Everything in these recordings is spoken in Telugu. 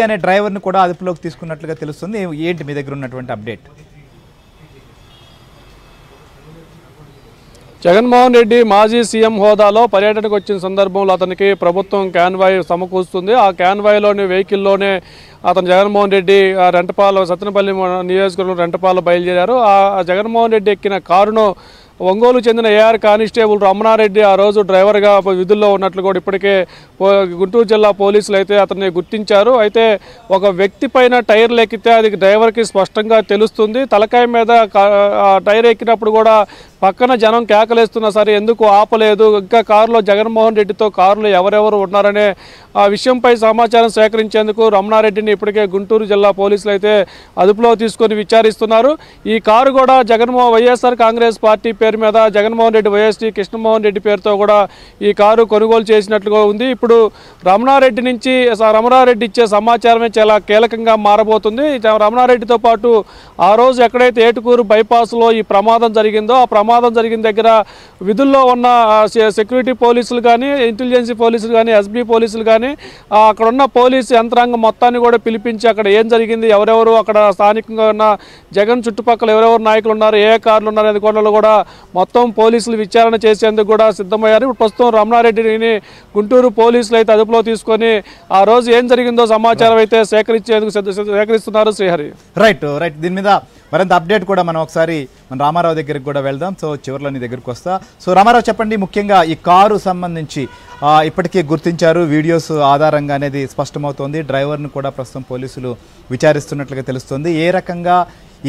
అనే డ్రైవర్ని కూడా అదుపులోకి తీసుకున్నట్లుగా తెలుస్తుంది. ఏంటి మీ దగ్గర ఉన్నటువంటి అప్డేట్? జగన్మోహన్ రెడ్డి మాజీ సీఎం హోదాలో పర్యటనకు వచ్చిన సందర్భంలో అతనికి ప్రభుత్వం క్యాన్వాయ్ సమకూరుస్తుంది. ఆ క్యాన్వాయ్లోని వెహికల్లోనే అతను జగన్మోహన్ రెడ్డి రెంటపాల సత్తెనపల్లి నియోజకవర్గంలో రెంటపాల బయలుదేరారు. ఆ జగన్మోహన్ రెడ్డి ఎక్కిన కారును ఒంగోలు చెందిన ఏఆర్ కానిస్టేబుల్ రమణారెడ్డి ఆ రోజు డ్రైవర్గా విధుల్లో ఉన్నట్లు కూడా ఇప్పటికే గుంటూరు జిల్లా పోలీసులు అయితే అతన్ని గుర్తించారు. అయితే ఒక వ్యక్తి పైన టైర్లు ఎక్కితే అది డ్రైవర్కి స్పష్టంగా తెలుస్తుంది. తలకాయ మీద టైర్ ఎక్కినప్పుడు కూడా పక్కన జనం కేకలేస్తున్నా సరే ఎందుకు ఆపలేదు, ఇంకా కారులో జగన్మోహన్ రెడ్డితో కారులో ఎవరెవరు ఉన్నారనే ఆ విషయంపై సమాచారం సేకరించేందుకు రమణారెడ్డిని ఇప్పటికే గుంటూరు జిల్లా పోలీసులు అయితే అదుపులో తీసుకొని విచారిస్తున్నారు. ఈ కారు కూడా వైఎస్ఆర్ కాంగ్రెస్ పార్టీ పేరు మీద జగన్మోహన్ రెడ్డి వైఎస్టీ కృష్ణమోహన్ రెడ్డి పేరుతో కూడా ఈ కారు కొనుగోలు చేసినట్లుగా ఉంది. ఇప్పుడు రమణారెడ్డి ఇచ్చే సమాచారమే చాలా కీలకంగా మారబోతుంది. రమణారెడ్డితో పాటు ఆ రోజు ఎక్కడైతే ఏటుకూరు బైపాస్లో ఈ ప్రమాదం జరిగిందో ఆ ప్రమాదం జరిగిన దగ్గర విధుల్లో ఉన్న సెక్యూరిటీ పోలీసులు కానీ, ఇంటెలిజెన్సీ పోలీసులు కానీ, ఎస్బీ పోలీసులు కానీ అక్కడ ఉన్న పోలీసు యంత్రాంగం మొత్తాన్ని కూడా పిలిపించి అక్కడ ఏం జరిగింది, ఎవరెవరు అక్కడ స్థానికంగా ఉన్న జగన్ చుట్టుపక్కల ఎవరెవరు నాయకులు ఉన్నారు, ఏ కార్లు ఉన్నారు అనే కోణంలో కూడా మొత్తం పోలీసులు విచారణ చేసేందుకు కూడా సిద్ధమయ్యారు. ఇప్పుడు ప్రస్తుతం రమణారెడ్డిని గుంటూరు పోలీసులు అయితే అదుపులో తీసుకొని ఆ రోజు ఏం జరిగిందో సమాచారం అయితే సేకరిస్తున్నారు. శ్రీహరి రైట్. దీని మీద మరింత అప్డేట్ కూడా మనం ఒకసారి మన రామారావు దగ్గరికి కూడా వెళ్దాం. సో చివరిలో నీ దగ్గరికి వస్తా. సో రామారావు చెప్పండి, ముఖ్యంగా ఈ కారు సంబంధించి ఇప్పటికే గుర్తించారు, వీడియోస్ ఆధారంగా అనేది స్పష్టమవుతోంది. డ్రైవర్ను కూడా ప్రస్తుతం పోలీసులు విచారిస్తున్నట్లుగా తెలుస్తుంది. ఏ రకంగా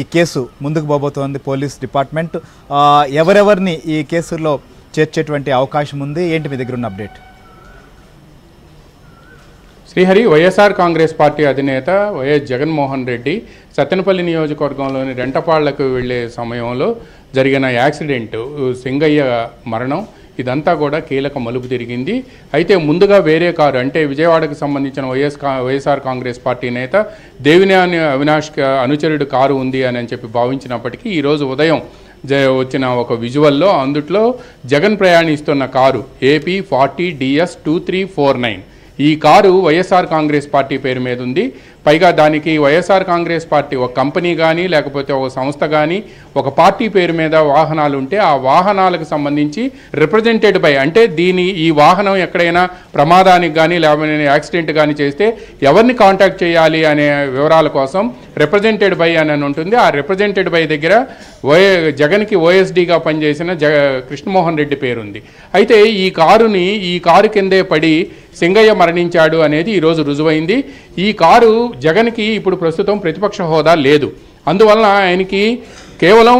ఈ కేసు ముందుకు పోబోతోంది పోలీస్ డిపార్ట్మెంట్, ఎవరెవరిని ఈ కేసులో చేర్చేటువంటి అవకాశం ఉంది, ఏంటి మీ దగ్గర ఉన్న అప్డేట్? శ్రీహరి, వైఎస్ఆర్ కాంగ్రెస్ పార్టీ అధినేత వైఎస్ జగన్మోహన్ రెడ్డి సత్తెనపల్లి నియోజకవర్గంలోని రెంటపాళ్లకు వెళ్లే సమయంలో జరిగిన యాక్సిడెంట్, సింగయ్య మరణం, ఇదంతా కూడా కీలక మలుపు తిరిగింది. అయితే ముందుగా వేరే కారు అంటే విజయవాడకు సంబంధించిన వైఎస్ఆర్ కాంగ్రెస్ పార్టీ నేత దేవినేని అవినాష్ అనుచరుడు కారు ఉంది అని చెప్పి భావించినప్పటికీ ఈరోజు ఉదయం వచ్చిన ఒక విజువల్లో అందుట్లో జగన్ ప్రయాణిస్తున్న కారు AP 40 DS 2349 ఈ కారు వైఎస్ఆర్ కాంగ్రెస్ పార్టీ పేరు మీద ఉంది. పైగా దానికి వైఎస్ఆర్ కాంగ్రెస్ పార్టీ ఒక కంపెనీ కానీ లేకపోతే ఒక సంస్థ కానీ ఒక పార్టీ పేరు మీద వాహనాలు ఉంటే ఆ వాహనాలకు సంబంధించి రిప్రజెంటెడ్ బై అంటే ఈ వాహనం ఎక్కడైనా ప్రమాదానికి కానీ లేకపోతే యాక్సిడెంట్ కానీ చేస్తే ఎవరిని కాంటాక్ట్ చేయాలి అనే వివరాల కోసం రిప్రజెంటెడ్ బై అని ఉంటుంది. ఆ రిప్రజెంటెడ్ బై దగ్గర జగన్కి OSDగా పనిచేసిన కృష్ణమోహన్ రెడ్డి పేరుంది. అయితే ఈ కారు కిందే పడి సింగయ్య మరణించాడు అనేది ఈరోజు రుజువైంది. ఈ కారు జగన్కి ఇప్పుడు ప్రస్తుతం ప్రతిపక్ష హోదా లేదు. అందువలన ఆయనకి కేవలం